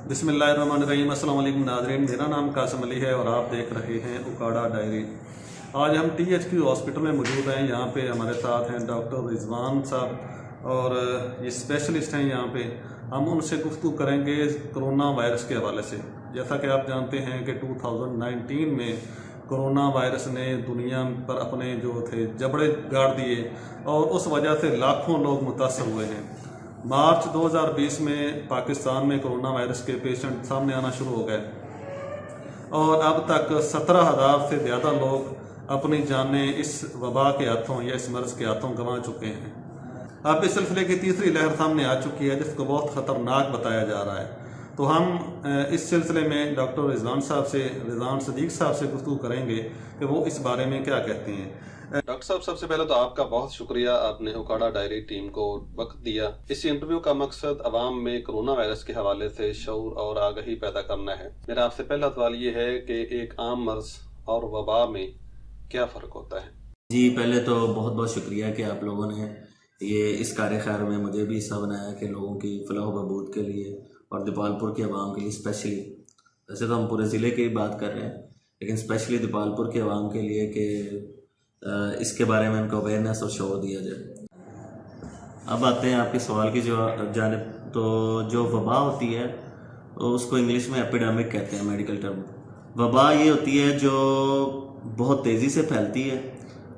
बिस्मिल्लाहिर्रहमानिर्रहीम। अस्सलाम वालेकुम नाज़रीन, मेरा नाम कासिम अली है और आप देख रहे हैं उकाड़ा डायरी। आज हम THQ हॉस्पिटल में मौजूद हैं। यहाँ पे हमारे साथ हैं डॉक्टर रिजवान साहब और ये स्पेशलिस्ट हैं यहाँ पे। हम उनसे गुफ्तगू करेंगे कोरोना वायरस के हवाले से। जैसा कि आप जानते हैं कि 2019 में कोरोना वायरस ने दुनिया पर अपने जो थे जबड़े गाड़ दिए और उस वजह से लाखों लोग मुतासर हुए हैं। मार्च 2020 में पाकिस्तान में कोरोना वायरस के पेशेंट सामने आना शुरू हो गए और अब तक 17,000 से ज़्यादा लोग अपनी जानें इस वबा के हाथों या इस मर्ज़ के हाथों गंवा चुके हैं। अब इस सिलसिले की तीसरी लहर सामने आ चुकी है जिसको बहुत ख़तरनाक बताया जा रहा है। तो हम इस सिलसिले में डॉक्टर रिजवान सदीक साहब से गुफ्तगू करेंगे कि वो इस बारे में क्या कहते हैं। डॉक्टर साहब, सबसे पहले तो आपका बहुत शुक्रिया, आपने उकाड़ा डायरी टीम को वक्त दिया। इस इंटरव्यू का मकसद अवाम में कोरोना वायरस के हवाले से शऊर और आगाही पैदा करना है। मेरा आपसे पहला सवाल ये है कि एक आम मर्ज और वबा में क्या फ़र्क होता है? जी, पहले तो बहुत बहुत शुक्रिया कि आप लोगों ने ये इस कार्य खैर में मुझे भी हिस्सा बनाया कि लोगों की फलाह व बहबूद के लिए और दीपालपुर के अवाम के लिए स्पेशली, वैसे तो हम पूरे ज़िले की बात कर रहे हैं लेकिन स्पेशली दीपालपुर के अवाम के लिए कि इसके बारे में उनको अवेयरनेस और शोर दिया जाए। अब आते हैं आपके सवाल की जो जानिब। तो जो वबा होती है उसको इंग्लिश में एपिडेमिक कहते हैं, मेडिकल टर्म। वबा ये होती है जो बहुत तेज़ी से फैलती है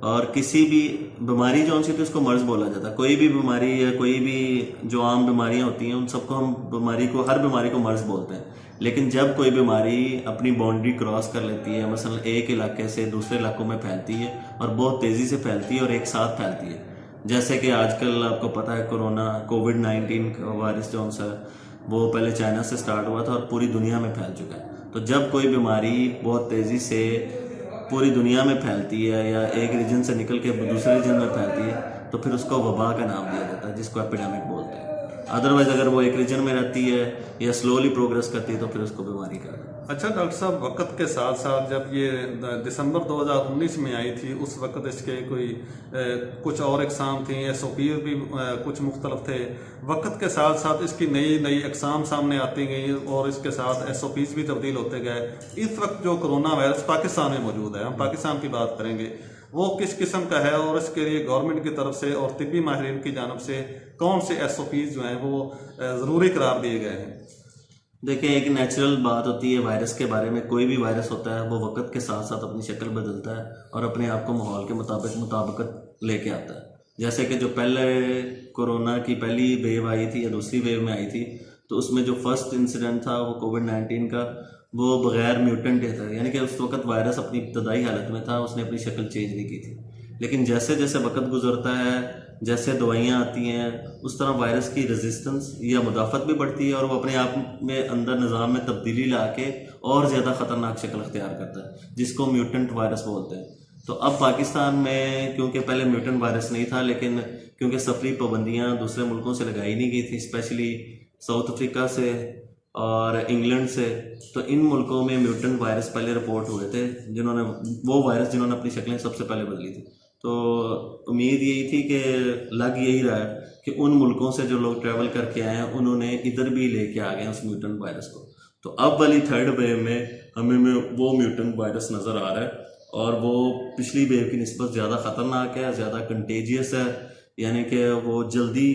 और किसी भी बीमारी जो होती है उसको मर्ज बोला जाता है। कोई भी बीमारी या कोई भी जो आम बीमारियां होती हैं उन सबको हम हर बीमारी को मर्ज बोलते हैं। लेकिन जब कोई बीमारी अपनी बाउंड्री क्रॉस कर लेती है, मसलन एक इलाके से दूसरे इलाकों में फैलती है और बहुत तेज़ी से फैलती है और एक साथ फैलती है, जैसे कि आजकल आपको पता है कोविड-19 वायरस जो सा वो पहले चाइना से स्टार्ट हुआ था और पूरी दुनिया में फैल चुका है। तो जब कोई बीमारी बहुत तेज़ी से पूरी दुनिया में फैलती है या एक रीजन से निकल के दूसरे रीजन में फैलती है तो फिर उसको वबा का नाम दिया जाता है, जिसको एपिडेमिक बोलते हैं। अदरवाइज अगर वो एक रीजन में रहती है या स्लोली प्रोग्रेस करती है तो फिर उसको बीमारी कहते हैं। अच्छा डॉक्टर साहब, वक्त के साथ साथ जब ये दिसंबर 2019 में आई थी उस वक्त इसके कोई कुछ और इकसाम थी, SOP भी कुछ मुख्तलिफ थे। वक्त के साथ साथ इसकी नई नई इकसाम सामने आती गई और इसके साथ SOPs भी तब्दील होते गए। इस वक्त जो कोरोना वायरस पाकिस्तान में मौजूद है, हम पाकिस्तान की बात करेंगे, वो किस किस्म का है और इसके लिए गवर्नमेंट की तरफ से और तिब्बी माहिरीन की जानब से कौन से SOPs जो हैं वो ज़रूरी करार दिए गए हैं? देखिए, एक नेचुरल बात होती है वायरस के बारे में। कोई भी वायरस होता है वो वक्त के साथ साथ अपनी शक्ल बदलता है और अपने आप को माहौल के मुताबिक लेके आता है। जैसे कि जो पहले कोरोना की पहली वेव आई थी या दूसरी वेव में आई थी तो उसमें जो फर्स्ट इंसिडेंट था वो कोविड-19 का, वो बगैर म्यूटेंट था, यानी कि उस वक्त वायरस अपनी इब्तदाई हालत में था, उसने अपनी शक्ल चेंज नहीं की थी। लेकिन जैसे जैसे वक्त गुजरता है, जैसे दवाइयाँ आती हैं, उस तरह वायरस की रेजिस्टेंस या मुदाफ़त भी बढ़ती है और वो अपने आप में अंदर निज़ाम में तब्दीली ला के और ज़्यादा ख़तरनाक शक्ल अख्तियार करता है, जिसको म्यूटेंट वायरस बोलते हैं। तो अब पाकिस्तान में क्योंकि पहले म्यूटेंट वायरस नहीं था, लेकिन क्योंकि सफरी पाबंदियाँ दूसरे मुल्कों से लगाई नहीं गई थी, स्पेशली साउथ अफ्रीका से और इंग्लैंड से, तो इन मुल्कों में म्यूटेंट वायरस पहले रिपोर्ट हुए थे, जिन्होंने अपनी शक्लें सबसे पहले बदली थी। तो उम्मीद यही थी कि लग यही रहा है कि उन मुल्कों से जो लोग ट्रैवल करके आए हैं उन्होंने इधर भी लेके आ गए उस म्यूटेंट वायरस को। तो अब वाली थर्ड वेव में हमें वो म्यूटेंट वायरस नज़र आ रहा है और वो पिछली वेव की निस्बत ज़्यादा ख़तरनाक है, ज़्यादा कंटेजियस है, यानी कि वो जल्दी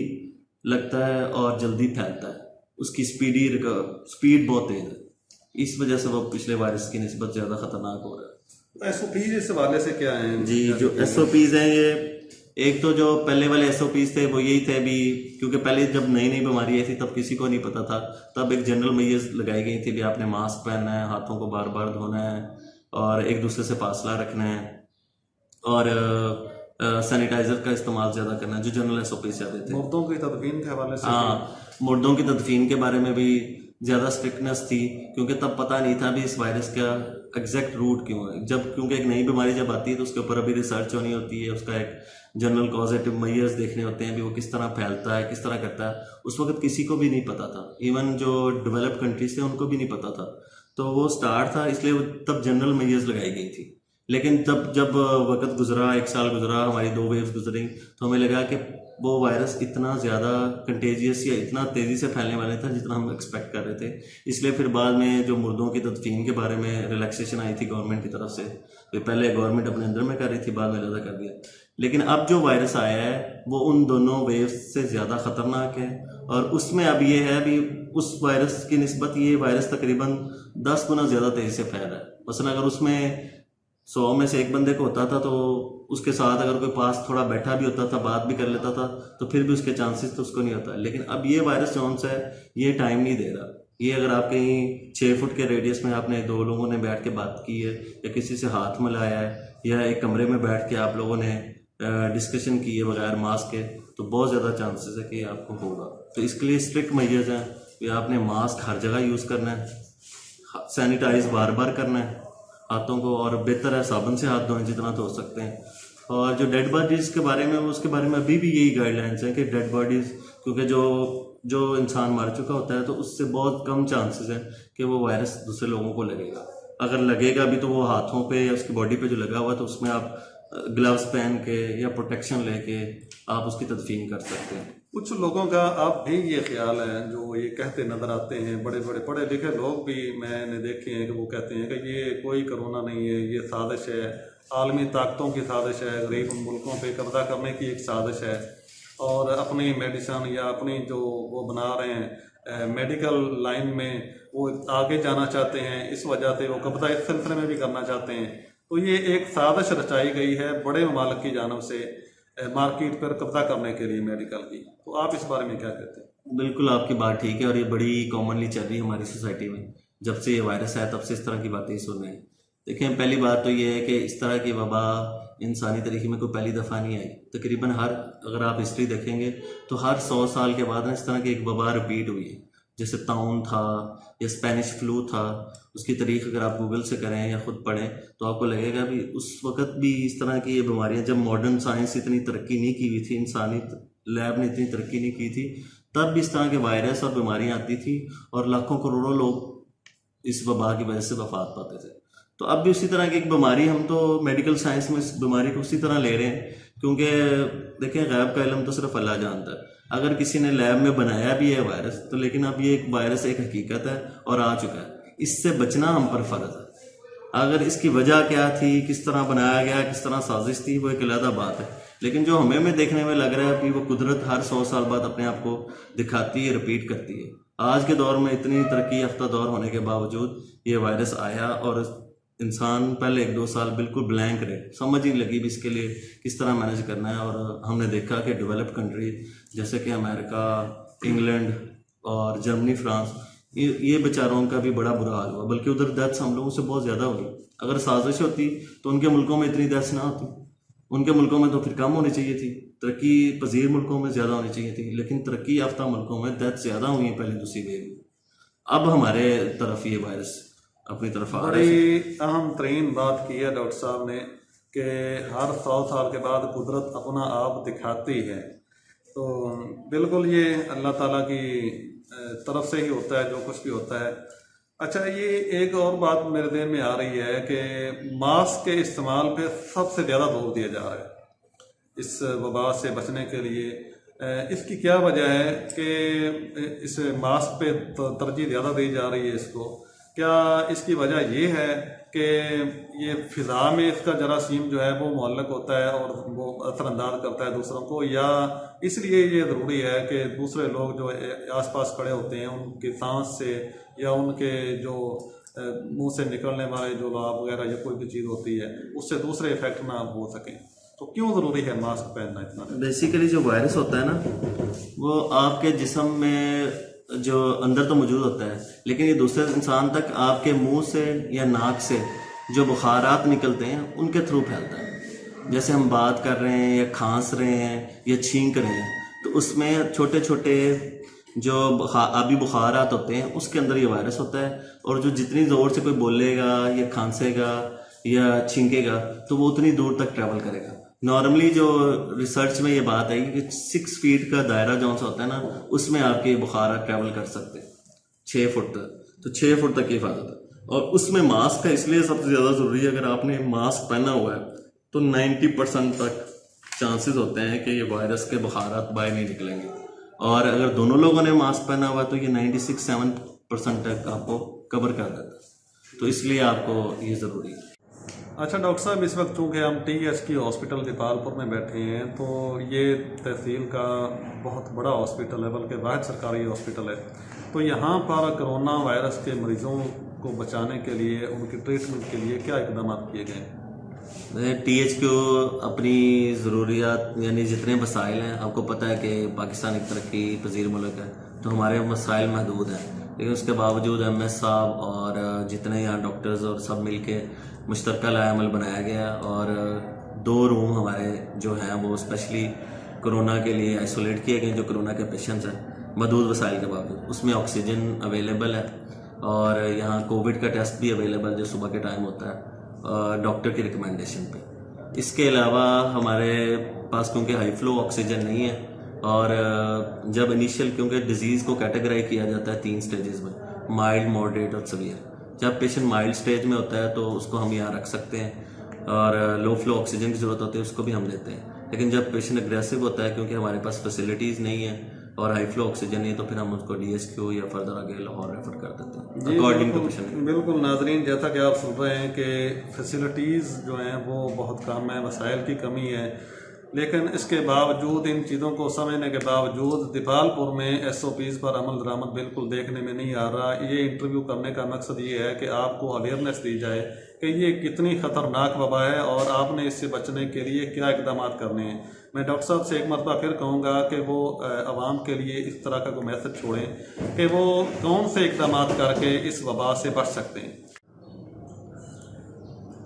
लगता है और जल्दी फैलता है, उसकी स्पीड बहुत तेज़ है। इस वजह से वो पिछले वायरस की निस्बत ज़्यादा ख़तरनाक हो रहा है। SOPs इस हवाले से क्या हैं? जी, जो SOPs हैं, ये एक तो जो पहले वाले SOPs थे वो यही थे भी, क्योंकि पहले जब नई नई बीमारी आई थी तब किसी को नहीं पता था, तब एक जनरल मेजर्स लगाई गई थी भी आपने मास्क पहनना है, हाथों को बार बार धोना है और एक दूसरे से फासला रखना है और सैनिटाइजर का इस्तेमाल ज़्यादा करना है, जो जनरल SOPs जाते थे। मुर्दों की तदफीन के हवाले से, हाँ, मुर्दों की तदफीन के बारे में भी ज़्यादा स्ट्रिक्टनेस थी, क्योंकि तब पता नहीं था भी इस वायरस का एग्जैक्ट रूट क्यों है। क्योंकि एक नई बीमारी जब आती है तो उसके ऊपर अभी रिसर्च होनी होती है, उसका एक जनरल कॉजेटिव मेजर्स देखने होते हैं भी वो किस तरह फैलता है, किस तरह करता है। उस वक्त किसी को भी नहीं पता था, इवन जो डेवलप्ड कंट्रीज थे उनको भी नहीं पता था। तो वो स्टार्ट था, इसलिए तब जनरल मेजर्स लगाई गई थी लेकिन जब वक्त गुजरा, 1 साल गुजरा, हमारी 2 वेव्स गुजरी, तो हमें लगा कि वो वायरस इतना ज़्यादा कंटेजियस या इतना तेज़ी से फैलने वाला था जितना हम एक्सपेक्ट कर रहे थे। इसलिए फिर बाद में जो मुर्दों की तदफीन के बारे में रिलैक्सेशन आई थी गवर्नमेंट की तरफ से, तो पहले गवर्नमेंट अपने अंदर में कर रही थी, बाद में ज़्यादा कर दिया। लेकिन अब जो वायरस आया है वो उन दोनों वेव्स से ज़्यादा ख़तरनाक है, और उसमें अब ये है अभी उस वायरस की निस्बत ये वायरस तकरीबन 10 गुना ज़्यादा तेज़ी से फैला है। मसलन अगर उसमें 100 में से 1 बंदे को होता था, तो उसके साथ अगर कोई पास थोड़ा बैठा भी होता था, बात भी कर लेता था, तो फिर भी उसके चांसेस तो उसको नहीं होता। लेकिन अब ये वायरस जौन सा है ये टाइम नहीं दे रहा। ये अगर आप कहीं 6 फुट के रेडियस में आपने 2 लोगों ने बैठ के बात की है, या किसी से हाथ मिलाया है, या एक कमरे में बैठ के आप लोगों ने डिस्कशन की है बगैर मास्क के, तो बहुत ज़्यादा चांसेस है कि आपको होगा। तो इसके लिए स्ट्रिक्ट मेजर्स हैं कि आपने मास्क हर जगह यूज़ करना है, सैनिटाइज बार बार करना है हाथों को, और बेहतर है साबुन से हाथ धोएं जितना तो हो सकते हैं। और जो डेड बॉडीज़ के बारे में, उसके बारे में अभी भी यही गाइडलाइंस हैं कि डेड बॉडीज़, क्योंकि जो इंसान मर चुका होता है तो उससे बहुत कम चांसेस हैं कि वो वायरस दूसरे लोगों को लगेगा। अगर लगेगा भी तो वो हाथों पे या उसकी बॉडी पे जो लगा हुआ है, तो उसमें आप ग्लव्स पहन के या प्रोटेक्शन लेके आप उसकी तदफीन कर सकते हैं। कुछ लोगों का आप भी ये ख्याल है जो ये कहते नज़र आते हैं, बड़े बड़े पढ़े लिखे लोग भी मैंने देखे हैं कि वो कहते हैं कि ये कोई कोरोना नहीं है, ये साजिश है, आलमी ताकतों की साजिश है, गरीब मुल्कों पे कब्जा करने की एक साजिश है, और अपनी मेडिसन या अपनी जो वो बना रहे हैं मेडिकल लाइन में वो आगे जाना चाहते हैं, इस वजह से वो कब्जा इस सिलसिले में भी करना चाहते हैं। तो ये एक साजिश रचाई गई है बड़े ममालिक की जानब से मार्केट पर कब्जा करने के लिए मेडिकल की। तो आप इस बारे में क्या कहते हैं? बिल्कुल आपकी बात ठीक है, और ये बड़ी कॉमनली चल रही है हमारी सोसाइटी में। जब से ये वायरस आया तब से इस तरह की बातें ही सुन रहे हैं। देखें, पहली बात तो ये है कि इस तरह की वबा इंसानी तरीके में कोई पहली दफ़ा नहीं आई। तकरीबन अगर आप हिस्ट्री देखेंगे तो हर 100 साल के बाद ना इस तरह की एक वबा रिपीट हुई है। जैसे ताउन था या स्पेनिश फ्लू था, उसकी तारीख अगर आप गूगल से करें या ख़ुद पढ़ें तो आपको लगेगा भी उस वक़्त भी इस तरह की ये बीमारियां, जब मॉडर्न साइंस इतनी तरक्की नहीं की हुई थी, इंसानी लैब ने इतनी तरक्की नहीं की थी, तब भी इस तरह के वायरस और बीमारियां आती थी और लाखों करोड़ों लोग इस वबा की वजह से वफात पाते थे। तो अब भी उसी तरह की एक बीमारी, हम तो मेडिकल साइंस में इस बीमारी को उसी तरह ले रहे हैं, क्योंकि देखें गैब का इल्म तो सिर्फ अल्लाह जानता है। अगर किसी ने लैब में बनाया भी है वायरस, तो लेकिन अब ये एक वायरस एक हकीकत है और आ चुका है, इससे बचना हम पर फर्ज है। अगर इसकी वजह क्या थी, किस तरह बनाया गया, किस तरह साजिश थी, वो एक अलग बात है। लेकिन जो हमें देखने में लग रहा है कि वो कुदरत हर 100 साल बाद अपने आप को दिखाती है, रिपीट करती है। आज के दौर में इतनी तरक्की याफ्ता दौर होने के बावजूद ये वायरस आया और इंसान पहले 1-2 साल बिल्कुल ब्लैंक रहे, समझ ही नहीं लगी भी इसके लिए किस तरह मैनेज करना है। और हमने देखा कि डेवलप्ड कंट्री जैसे कि अमेरिका, इंग्लैंड और जर्मनी, फ्रांस, ये बेचारों का भी बड़ा बुरा हाल हुआ, बल्कि उधर डेथ्स हम लोगों से बहुत ज़्यादा हुई। अगर साजिश होती तो उनके मुल्कों में इतनी डेथ्स ना होती, उनके मुल्कों में तो फिर कम होनी चाहिए थी, तरक्की पजीर मुल्कों में ज़्यादा होनी चाहिए थी, लेकिन तरक्की याफ्ता मुल्कों में डेथ ज़्यादा हुई है पहली दूसरी वेव में। अब हमारे तरफ ये वायरस अपनी तरफ आ रहा है। बड़ी अहम तरीन बात की है डॉक्टर साहब ने कि हर 100 साल के बाद कुदरत अपना आप दिखाती है। तो बिल्कुल ये अल्लाह ताला की तरफ से ही होता है जो कुछ भी होता है। अच्छा, ये एक और बात मेरे ध्यान में आ रही है कि मास्क के इस्तेमाल पे सबसे ज़्यादा जोर दिया जा रहा है इस वबा से बचने के लिए। इसकी क्या वजह है कि इस मास्क पे तरजीह ज़्यादा दी जा रही है इसको? क्या इसकी वजह ये है कि ये फ़िज़ा में इसका जरासीम जो है वो मुअल्लक होता है और वो असरअंदाज करता है दूसरों को, या इसलिए ये ज़रूरी है कि दूसरे लोग जो आसपास खड़े होते हैं उनकी सांस से या उनके जो मुंह से निकलने वाले जो लाभ वगैरह या कोई भी चीज़ होती है उससे दूसरे इफेक्ट ना हो सकें, तो क्यों ज़रूरी है मास्क पहनना इतना? बेसिकली जो वायरस होता है ना, वो आपके जिस्म में जो अंदर तो मौजूद होता है, लेकिन ये दूसरे इंसान तक आपके मुंह से या नाक से जो बुखारात निकलते हैं उनके थ्रू फैलता है। जैसे हम बात कर रहे हैं या खांस रहे हैं या छींक रहे हैं, तो उसमें छोटे छोटे जो आबी बुखारात होते हैं उसके अंदर ये वायरस होता है, और जो जितनी ज़ोर से कोई बोलेगा या खांसेगा या छींकेगा तो वो उतनी दूर तक ट्रैवल करेगा। नॉर्मली जो रिसर्च में ये बात आई कि 6 फीट का दायरा जो सा होता है ना, उसमें आपके बुखार ट्रैवल कर सकते हैं 6 फुट तक, तो 6 फुट तक की हिफाजत है। और उसमें मास्क का इसलिए सबसे ज़्यादा ज़रूरी है, अगर आपने मास्क पहना हुआ है तो 90% तक चांसेस होते हैं कि ये वायरस के बुखारात बाहर नहीं निकलेंगे, और अगर दोनों लोगों ने मास्क पहना हुआ है तो ये 96-7% तक आपको कवर कर देता है। तो इसलिए आपको ये ज़रूरी है। अच्छा डॉक्टर साहब, इस वक्त चूँकि हम THQ हॉस्पिटल दीपालपुर में बैठे हैं, तो ये तहसील का बहुत बड़ा हॉस्पिटल है, बल्कि वाहिद सरकारी हॉस्पिटल है। तो यहाँ पर कोरोना वायरस के मरीजों को बचाने के लिए, उनकी ट्रीटमेंट के लिए क्या इकदाम किए गए हैं? THQ अपनी ज़रूरियात यानी जितने मसाइल हैं, आपको पता है कि पाकिस्तान एक तरक्की पजीर मुल्क है, तो हमारे मसाइल महदूद हैं, लेकिन उसके बावजूद MS साहब और जितने यहाँ डॉक्टर्स और सब मिल के मुश्तरका लाएमल बनाया गया, और 2 रूम हमारे जो हैं वो स्पेशली कोरोना के लिए आइसोलेट किए गए, जो कोरोना के पेशेंट्स हैं महदूद वसाइल के बावजूद। उसमें ऑक्सीजन अवेलेबल है, और यहाँ कोविड का टेस्ट भी अवेलेबल जो सुबह के टाइम होता है डॉक्टर की रिकमेंडेशन पे। इसके अलावा हमारे पास क्योंकि हाई फ्लो ऑक्सीजन नहीं है, और जब इनिशियल क्योंकि डिजीज़ को कैटेगराइज किया जाता है 3 स्टेजेस में, माइल्ड, मॉडरेट और सीवियर। जब पेशेंट माइल्ड स्टेज में होता है तो उसको हम यहाँ रख सकते हैं, और लो फ्लो ऑक्सीजन की ज़रूरत होती है उसको भी हम देते हैं। लेकिन जब पेशेंट एग्रेसिव होता है, क्योंकि हमारे पास फैसिलिटीज़ नहीं है और हाई फ्लो ऑक्सीजन नहीं, तो फिर हम उसको DHQ या फर्दर आगे लाहौर रेफर कर देते हैं अकॉर्डिंग टू पेशेंट। बिल्कुल नाजरीन, जैसा कि आप सुन रहे हैं कि फैसिलिटीज़ जो हैं वो बहुत कम है, वसाइल की कमी है, लेकिन इसके बावजूद, इन चीज़ों को समझने के बावजूद दीपालपुर में SOPs पर अमल दरामद बिल्कुल देखने में नहीं आ रहा। ये इंटरव्यू करने का मकसद ये है कि आपको अवेयरनेस दी जाए कि ये कितनी ख़तरनाक वबा है और आपने इससे बचने के लिए क्या इकदाम करने हैं। मैं डॉक्टर साहब से एक मरतबा फिर कहूँगा कि वो आवाम के लिए इस तरह का कोई मैसेज छोड़ें कि वो कौन से इकदाम करके इस वबा से बच सकते हैं।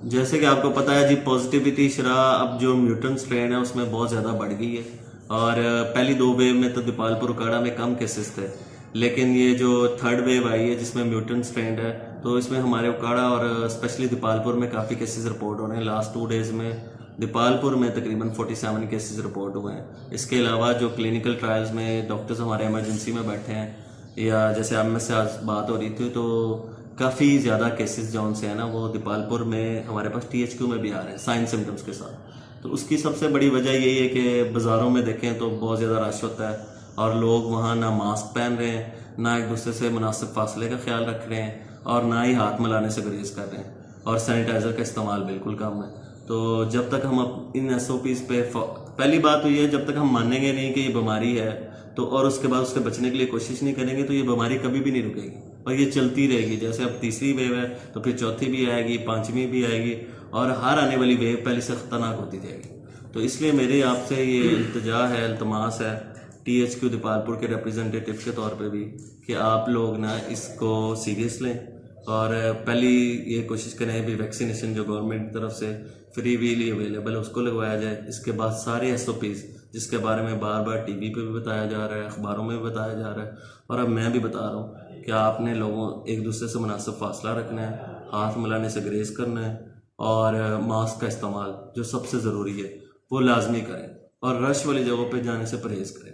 जैसे कि आपको पता है जी, पॉजिटिविटी शरह अब जो म्यूटेंट स्ट्रेन है उसमें बहुत ज़्यादा बढ़ गई है, और पहली 2 वेव में तो दीपालपुर उकाड़ा में कम केसेस थे, लेकिन ये जो 3rd वेव आई है जिसमें म्यूटेंट स्ट्रेन है, तो इसमें हमारे उकाड़ा और स्पेशली दीपालपुर में काफ़ी केसेस रिपोर्ट हो रहे हैं। लास्ट 2 डेज़ में दीपालपुर में तकरीबन 47 केसेस रिपोर्ट हुए हैं। इसके अलावा जो क्लिनिकल ट्रायल्स में डॉक्टर्स हमारे इमरजेंसी में बैठे हैं, या जैसे अब में से आज बात हो रही थी, तो काफ़ी ज़्यादा केसेस जौन से हैं ना वो दीपालपुर में हमारे पास THQ में भी आ रहे हैं साइन सिम्टम्स के साथ। तो उसकी सबसे बड़ी वजह यही है कि बाज़ारों में देखें तो बहुत ज़्यादा रश होता है, और लोग वहाँ ना मास्क पहन रहे हैं, ना एक दूसरे से मुनासिब फासले का ख्याल रख रहे हैं, और ना ही हाथ मिलाने से गुरेज कर रहे हैं, और सैनिटाइज़र का इस्तेमाल बिल्कुल कम है। तो जब तक हम इन SOPs पे, पहली बात तो ये है, जब तक हम मानेंगे नहीं कि ये बीमारी है तो, और उसके बाद उसके बचने के लिए कोशिश नहीं करेंगे, तो ये बीमारी कभी भी नहीं रुकेगी और ये चलती रहेगी। जैसे अब 3री वेव है तो फिर 4थी भी आएगी, 5वीं भी आएगी, और हर आने वाली वेव पहले से ख़तरनाक होती जाएगी। तो इसलिए मेरे आपसे ये इल्तिजा है, इल्तमास है THQ दीपालपुर के रिप्रेजेंटेटिव के तौर पे भी, कि आप लोग ना इसको सीरियस लें, और पहली ये कोशिश करें भी वैक्सीनेशन जो गवर्नमेंट की तरफ से फ्रीली अवेलेबल है उसको लगवाया जाए। इसके बाद सारे SOPs जिसके बारे में बार बार TV पे भी बताया जा रहा है, अखबारों में भी बताया जा रहा है, और अब मैं भी बता रहा हूँ कि आपने लोगों एक दूसरे से मुनासिब फासला रखना है, हाथ मिलाने से गुरेज करना है, और मास्क का इस्तेमाल जो सबसे ज़रूरी है वो लाजमी करें, और रश वाली जगहों पे जाने से परहेज़ करें।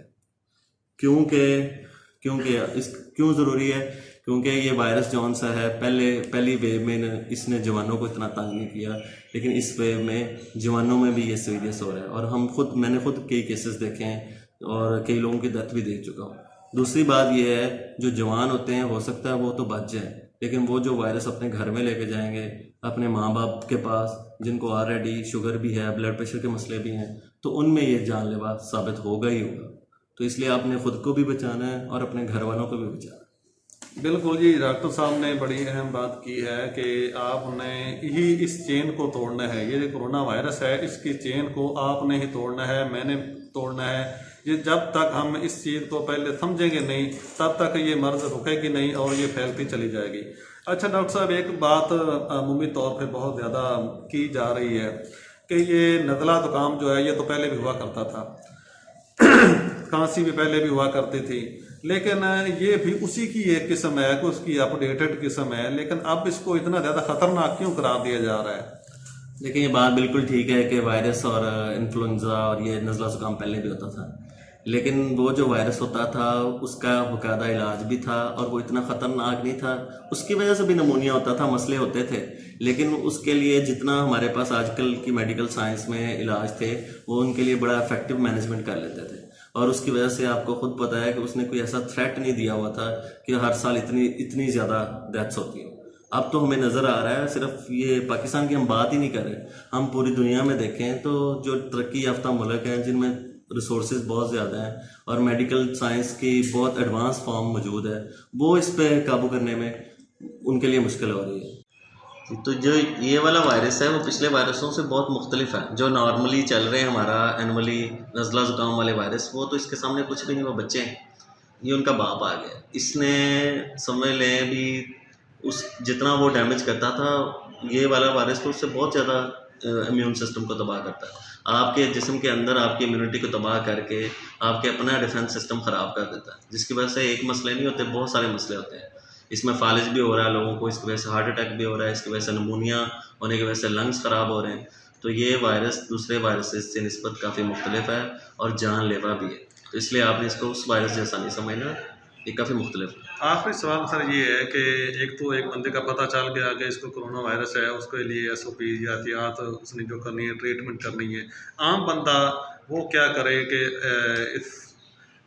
क्यों ज़रूरी है? क्योंकि ये वायरस जौन सा है, पहली वेव में इसने जवानों को इतना तंग नहीं किया, लेकिन इस वेव में जवानों में भी ये सीरियस हो रहा है, और मैंने खुद कई केसेस देखे हैं और कई लोगों की डेथ भी देख चुका हूँ। दूसरी बात ये है, जो जवान होते हैं हो सकता है वो तो बच जाएं, लेकिन वो जो वायरस अपने घर में लेके जाएंगे, अपने माँ बाप के पास जिनको ऑलरेडी शुगर भी है, ब्लड प्रेशर के मसले भी हैं, तो उनमें ये जानलेवा साबित होगा ही होगा। तो इसलिए आपने खुद को भी बचाना है और अपने घर वालों को भी बचाना है। बिल्कुल जी, डॉक्टर साहब ने बड़ी अहम बात की है कि आपने ही इस चेन को तोड़ना है। ये जो कोरोना वायरस है इसकी चेन को आपने ही तोड़ना है, मैंने तोड़ना है। ये जब तक हम इस चीज़ को पहले समझेंगे नहीं, तब तक ये मर्ज रुकेगी नहीं और ये फैलती चली जाएगी। अच्छा डॉक्टर साहब, एक बात अमूमी तौर पे बहुत ज़्यादा की जा रही है कि ये नज़ला ज़ुकाम जो है ये तो पहले भी हुआ करता था, खांसी भी पहले भी हुआ करती थी, लेकिन ये भी उसी की एक किस्म है, उसकी अपडेटेड किस्म है, लेकिन अब इसको इतना ज़्यादा ख़तरनाक क्यों करार दिया जा रहा है? देखिए, ये बात बिल्कुल ठीक है कि वायरस और इन्फ्लुएंजा और ये नज़ला ज़ुकाम पहले भी होता था, लेकिन वो जो वायरस होता था उसका बाकायदा इलाज भी था और वो इतना ख़तरनाक नहीं था। उसकी वजह से भी नमूनिया होता था, मसले होते थे, लेकिन उसके लिए जितना हमारे पास आजकल की मेडिकल साइंस में इलाज थे वो उनके लिए बड़ा इफेक्टिव मैनेजमेंट कर लेते थे। और उसकी वजह से आपको खुद पता है कि उसने कोई ऐसा थ्रेट नहीं दिया हुआ था कि हर साल इतनी ज़्यादा डेथ्स होती हैं। अब तो हमें नज़र आ रहा है, सिर्फ ये पाकिस्तान की हम बात ही नहीं कर रहे, हम पूरी दुनिया में देखें तो जो तरक्की याफ्ता मुल्क हैं जिनमें रिसोर्सेज बहुत ज़्यादा हैं और मेडिकल साइंस की बहुत एडवांस फॉर्म मौजूद है, वो इस पर काबू करने में उनके लिए मुश्किल हो रही है। तो जो ये वाला वायरस है वो पिछले वायरसों से बहुत मुख्तलिफ है। जो नॉर्मली चल रहे हैं हमारा एनुअली नज़ला ज़ुकाम वाले वायरस, वो तो इसके सामने कुछ भी नहीं, वो बच्चे हैं, ये उनका बाप आ गया। इसने समझ लें भी उस जितना वो डैमेज करता था, ये वाला वायरस तो उससे बहुत ज़्यादा इम्यून सिस्टम को तबाह करता है। आपके जिस्म के अंदर आपकी इम्यूनिटी को तबाह करके आपके अपना डिफेंस सिस्टम ख़राब कर देता है, जिसकी वजह से एक मसले नहीं होते, बहुत सारे मसले होते हैं। इसमें फालिज भी हो रहा है लोगों को, इसकी वजह से हार्ट अटैक भी हो रहा है, इसकी वजह से नमूनिया होने की वजह से लंग्स ख़राब हो रहे हैं। तो ये वायरस दूसरे वायरसेस से निस्बत काफ़ी मुख्तलिफ है और जानलेवा भी है, तो इसलिए आपने इसको उस वायरस जैसा नहीं समझना, ये काफ़ी मुख्तलिफ है। आखिरी सवाल सर ये है कि एक बंदे का पता चल गया कि इसको कोरोना वायरस है, उसके लिए SOP एहतियात उसने जो करनी है, ट्रीटमेंट करनी है, आम बंदा वो क्या करे कि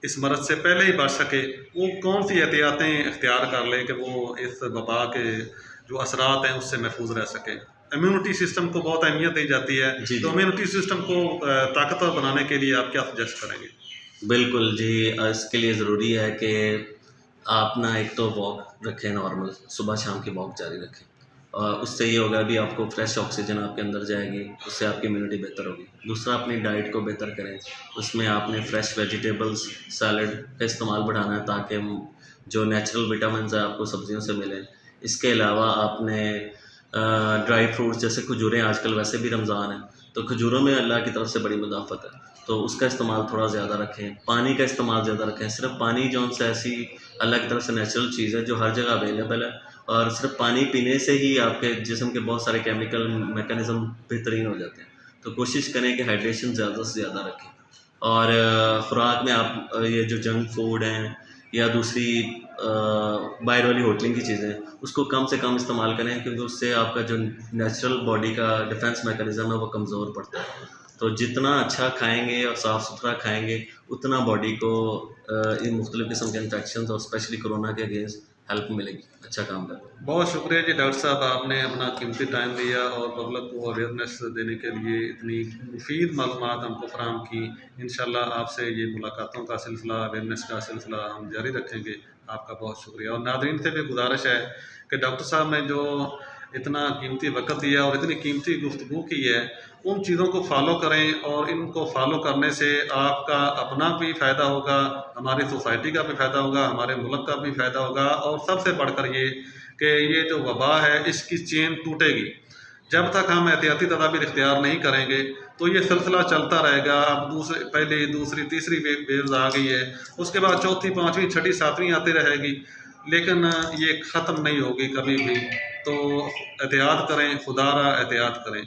इस मरज़ से पहले ही बच सके? वो कौन सी एहतियातें इख्तियार कर ले कि वो इस वबा के जो असरात हैं उससे महफूज रह सके? इम्यूनिटी सिस्टम को बहुत अहमियत दी जाती है, तो इम्यूनिटी सिस्टम को ताकतवर बनाने के लिए आप क्या सजेस्ट करेंगे? बिल्कुल जी, इसके लिए ज़रूरी है कि आप ना एक तो वॉक रखें, नॉर्मल सुबह शाम की वॉक जारी रखें, और उससे ये होगा भी आपको फ्रेश ऑक्सीजन आपके अंदर जाएगी, उससे आपकी इम्यूनिटी बेहतर होगी। दूसरा, अपनी डाइट को बेहतर करें, उसमें आपने फ्रेश वेजिटेबल्स, सैलड का इस्तेमाल बढ़ाना है ताकि जो नेचुरल विटामिन है आपको सब्जियों से मिलें। इसके अलावा आपने ड्राई फ्रूट्स जैसे खजूरें, आजकल वैसे भी रमज़ान है तो खजूरों में अल्लाह की तरफ से बड़ी मुदाफ़त है, तो उसका इस्तेमाल थोड़ा ज़्यादा रखें। पानी का इस्तेमाल ज़्यादा रखें, सिर्फ पानी जो उनसे ऐसी अल्लाह की तरफ से नेचुरल चीज़ है जो हर जगह अवेलेबल है, और सिर्फ पानी पीने से ही आपके जिस्म के बहुत सारे केमिकल मैकेनिज़्म बेहतरीन हो जाते हैं। तो कोशिश करें कि हाइड्रेशन ज़्यादा से ज़्यादा रखें, और ख़ुराक में आप ये जो जंक फूड हैं या दूसरी बाहर वाली होटलिंग की चीज़ें उसको कम से कम इस्तेमाल करें, क्योंकि उससे आपका जो नेचुरल बॉडी का डिफेंस मैकेनिज़्म है वो कमज़ोर पड़ता है। तो जितना अच्छा खाएंगे और साफ़ सुथरा खाएंगे उतना बॉडी को इन मुख्तलिफ़ किस्म के इन्फेक्शन और स्पेशली कोरोना के अगेंस्ट हेल्प मिलेगी, अच्छा काम कर। बहुत शुक्रिया जी डॉक्टर साहब, आपने अपना कीमती टाइम दिया और पब्लिक को अवेयरनेस देने के लिए इतनी मुफीद मालूमात हमको फराहम की। इंशाल्लाह आपसे ये मुलाकातों का सिलसिला, अवेयरनेस का सिलसिला हम जारी रखेंगे। आपका बहुत शुक्रिया, और नाज़रीन से भी गुजारिश है कि डॉक्टर साहब ने जो इतना कीमती वक्त दिया और इतनी कीमती गुफ्तगू की है, उन चीज़ों को फॉलो करें, और इनको फॉलो करने से आपका अपना भी फ़ायदा होगा, हमारी सोसाइटी का भी फ़ायदा होगा, हमारे मुल्क का भी फ़ायदा होगा, और सबसे बढ़कर ये कि ये जो वबा है इसकी चेन टूटेगी। जब तक हम एहतियाती तदाबीर इख्तियार नहीं करेंगे तो ये सिलसिला चलता रहेगा। अब पहली, दूसरी, तीसरी वेव्स आ गई है, उसके बाद चौथी, पाँचवीं, छठी, सातवीं आती रहेगी, लेकिन ये ख़त्म नहीं होगी कभी भी। तो एहतियात करें, खुदारा एहतियात करें।